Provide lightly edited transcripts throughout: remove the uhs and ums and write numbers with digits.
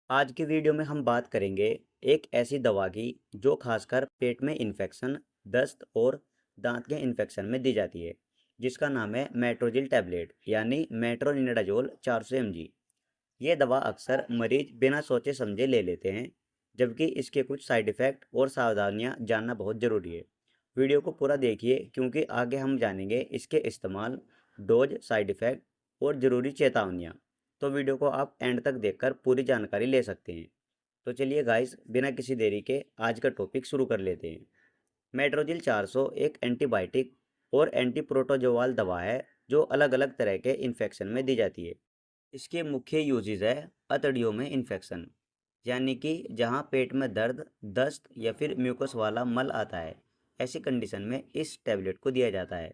आज की वीडियो में हम बात करेंगे एक ऐसी दवा की जो खासकर पेट में इन्फेक्शन, दस्त और दांत के इन्फेक्शन में दी जाती है, जिसका नाम है मेट्रोजिल टैबलेट यानी मेट्रोनिडाजोल 400 mg। ये दवा अक्सर मरीज बिना सोचे समझे ले लेते हैं, जबकि इसके कुछ साइड इफ़ेक्ट और सावधानियां जानना बहुत ज़रूरी है। वीडियो को पूरा देखिए क्योंकि आगे हम जानेंगे इसके इस्तेमाल, डोज, साइड इफ़ेक्ट और ज़रूरी चेतावनियां। तो वीडियो को आप एंड तक देखकर पूरी जानकारी ले सकते हैं। तो चलिए गाइस, बिना किसी देरी के आज का टॉपिक शुरू कर लेते हैं। मेट्रोजिल 400 एक एंटीबायोटिक और एंटी प्रोटोजोवाल दवा है जो अलग अलग तरह के इन्फेक्शन में दी जाती है। इसके मुख्य यूजेज है अतड़ियों में इन्फेक्शन, यानी कि जहां पेट में दर्द, दस्त या फिर म्यूकस वाला मल आता है। ऐसी कंडीशन में इस टैबलेट को दिया जाता है।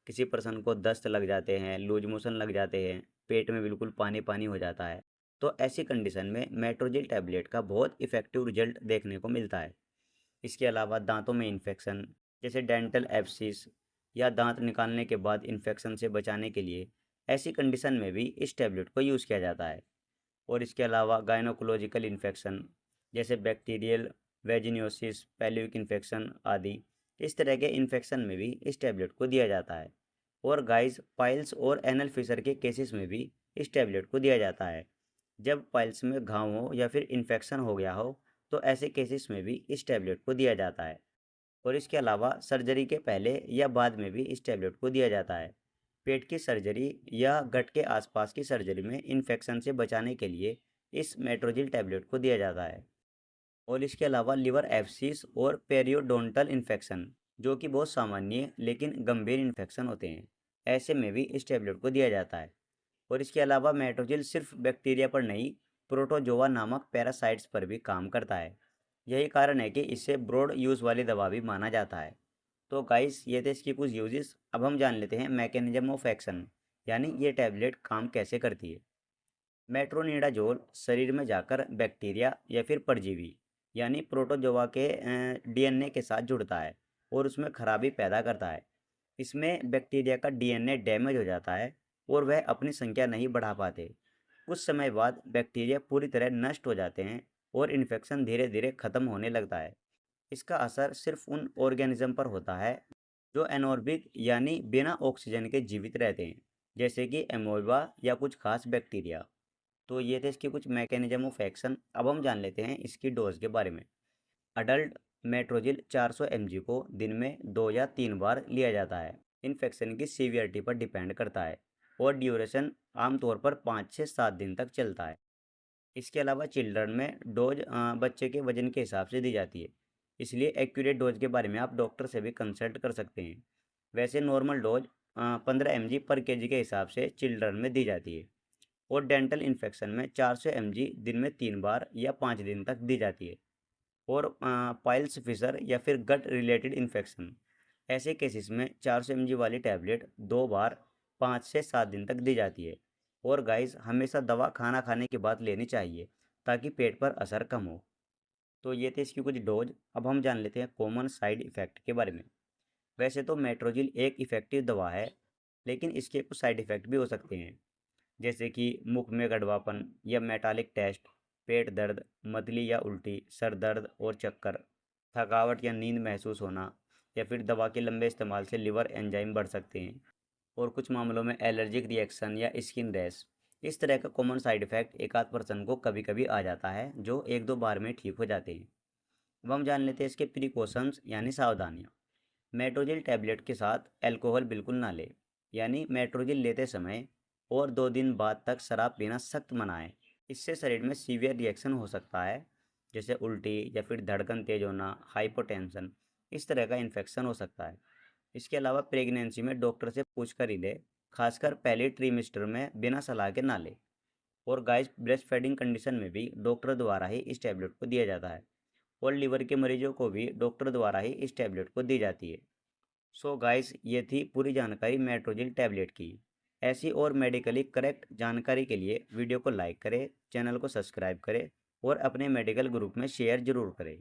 किसी पर्सन को दस्त लग जाते हैं, लूज मोशन लग जाते हैं, पेट में बिल्कुल पानी पानी हो जाता है, तो ऐसी कंडीशन में मेट्रोजिल टैबलेट का बहुत इफेक्टिव रिजल्ट देखने को मिलता है। इसके अलावा दांतों में इन्फेक्शन जैसे डेंटल एब्सिस या दांत निकालने के बाद इन्फेक्शन से बचाने के लिए ऐसी कंडीशन में भी इस टैबलेट को यूज़ किया जाता है। और इसके अलावा गायनोकोलॉजिकल इन्फेक्शन जैसे बैक्टीरियल वेजिनोसिस, पेल्विक इन्फेक्शन आदि, इस तरह के इन्फेक्शन में भी इस टैबलेट को दिया जाता है। और गाइस, पाइल्स और एनल फिशर के केसेस में भी इस टैबलेट को दिया जाता है। जब पाइल्स में घाव हो या फिर इन्फेक्शन हो गया हो, तो ऐसे केसेस में भी इस टैबलेट को दिया जाता है। और इसके अलावा सर्जरी के पहले या बाद में भी इस टैबलेट को दिया जाता है। पेट की सर्जरी या गट के आसपास की सर्जरी में इन्फेक्शन से बचाने के लिए इस मेट्रोजिल टैबलेट को दिया जाता है। और इसके अलावा लिवर एब्सिस और पेरियोडोंटल इन्फेक्शन, जो कि बहुत सामान्य लेकिन गंभीर इन्फेक्शन होते हैं, ऐसे में भी इस टैबलेट को दिया जाता है। और इसके अलावा मेट्रोजिल सिर्फ बैक्टीरिया पर नहीं, प्रोटोजोआ नामक पैरासाइट्स पर भी काम करता है। यही कारण है कि इसे ब्रॉड यूज़ वाली दवा भी माना जाता है। तो गाइस, ये थे इसकी कुछ यूजेस। अब हम जान लेते हैं मैकेनिज्म ऑफ एक्शन, यानी ये टैबलेट काम कैसे करती है। मेट्रोनिडाजोल शरीर में जाकर बैक्टीरिया या फिर परजीवी यानी प्रोटोजोआ के डीएनए के साथ जुड़ता है और उसमें खराबी पैदा करता है। इसमें बैक्टीरिया का डीएनए डैमेज हो जाता है और वह अपनी संख्या नहीं बढ़ा पाते। कुछ समय बाद बैक्टीरिया पूरी तरह नष्ट हो जाते हैं और इन्फेक्शन धीरे धीरे खत्म होने लगता है। इसका असर सिर्फ उन ऑर्गेनिज्म पर होता है जो एनोर्बिक यानी बिना ऑक्सीजन के जीवित रहते हैं, जैसे कि एमोइबा या कुछ खास बैक्टीरिया। तो ये थे इसके कुछ मैकेनिज्म ऑफ एक्शन। अब हम जान लेते हैं इसकी डोज के बारे में। अडल्ट मेट्रोजिल 400 mg को दिन में 2 या 3 बार लिया जाता है। इन्फेक्शन की सीवियरिटी पर डिपेंड करता है और ड्यूरेशन आमतौर पर 5 से 7 दिन तक चलता है। इसके अलावा चिल्ड्रन में डोज बच्चे के वजन के हिसाब से दी जाती है, इसलिए एक्यूरेट डोज के बारे में आप डॉक्टर से भी कंसल्ट कर सकते हैं। वैसे नॉर्मल डोज 15 mg पर केजी के हिसाब से चिल्ड्रन में दी जाती है। और डेंटल इन्फेक्शन में 400 mg दिन में 3 बार या 5 दिन तक दी जाती है। और पाइल्स फिशर या फिर गट रिलेटेड इन्फेक्शन, ऐसे केसेस में 400 mg वाली टैबलेट 2 बार 5 से 7 दिन तक दी जाती है। और गाइस, हमेशा दवा खाना खाने के बाद लेनी चाहिए ताकि पेट पर असर कम हो। तो ये थे इसकी कुछ डोज। अब हम जान लेते हैं कॉमन साइड इफ़ेक्ट के बारे में। वैसे तो मेट्रोजिल एक इफ़ेक्टिव दवा है, लेकिन इसके कुछ साइड इफ़ेक्ट भी हो सकते हैं, जैसे कि मुख में कड़वापन या मेटालिक टेस्ट, पेट दर्द, मतली या उल्टी, सर दर्द और चक्कर, थकावट या नींद महसूस होना, या फिर दवा के लंबे इस्तेमाल से लिवर एंजाइम बढ़ सकते हैं। और कुछ मामलों में एलर्जिक रिएक्शन या स्किन रैश। इस तरह का कॉमन साइड इफ़ेक्ट एक आध पर्सन को कभी कभी आ जाता है, जो 1-2 बार में ठीक हो जाते हैं। अब हम जान लेते हैं इसके प्रिकॉशंस यानी सावधानियाँ। मेट्रोजिल टैबलेट के साथ अल्कोहल बिल्कुल ना लें, यानी मेट्रोजिल लेते समय और 2 दिन बाद तक शराब पीना सख्त मना है। इससे शरीर में सीवियर रिएक्शन हो सकता है, जैसे उल्टी या फिर धड़कन तेज होना, हाइपोटेंशन, इस तरह का इन्फेक्शन हो सकता है। इसके अलावा प्रेगनेंसी में डॉक्टर से पूछ कर ही ले, खासकर पहले ट्रीमिस्टर में बिना सलाह के ना ले। और गाइस, ब्रेस्ट फीडिंग कंडीशन में भी डॉक्टर द्वारा ही इस टैबलेट को दिया जाता है। और लीवर के मरीजों को भी डॉक्टर द्वारा ही इस टैबलेट को दी जाती है। सो गाइस, ये थी पूरी जानकारी मेट्रोजिल टैबलेट की। ऐसी और मेडिकली करेक्ट जानकारी के लिए वीडियो को लाइक करें, चैनल को सब्सक्राइब करें और अपने मेडिकल ग्रुप में शेयर ज़रूर करें।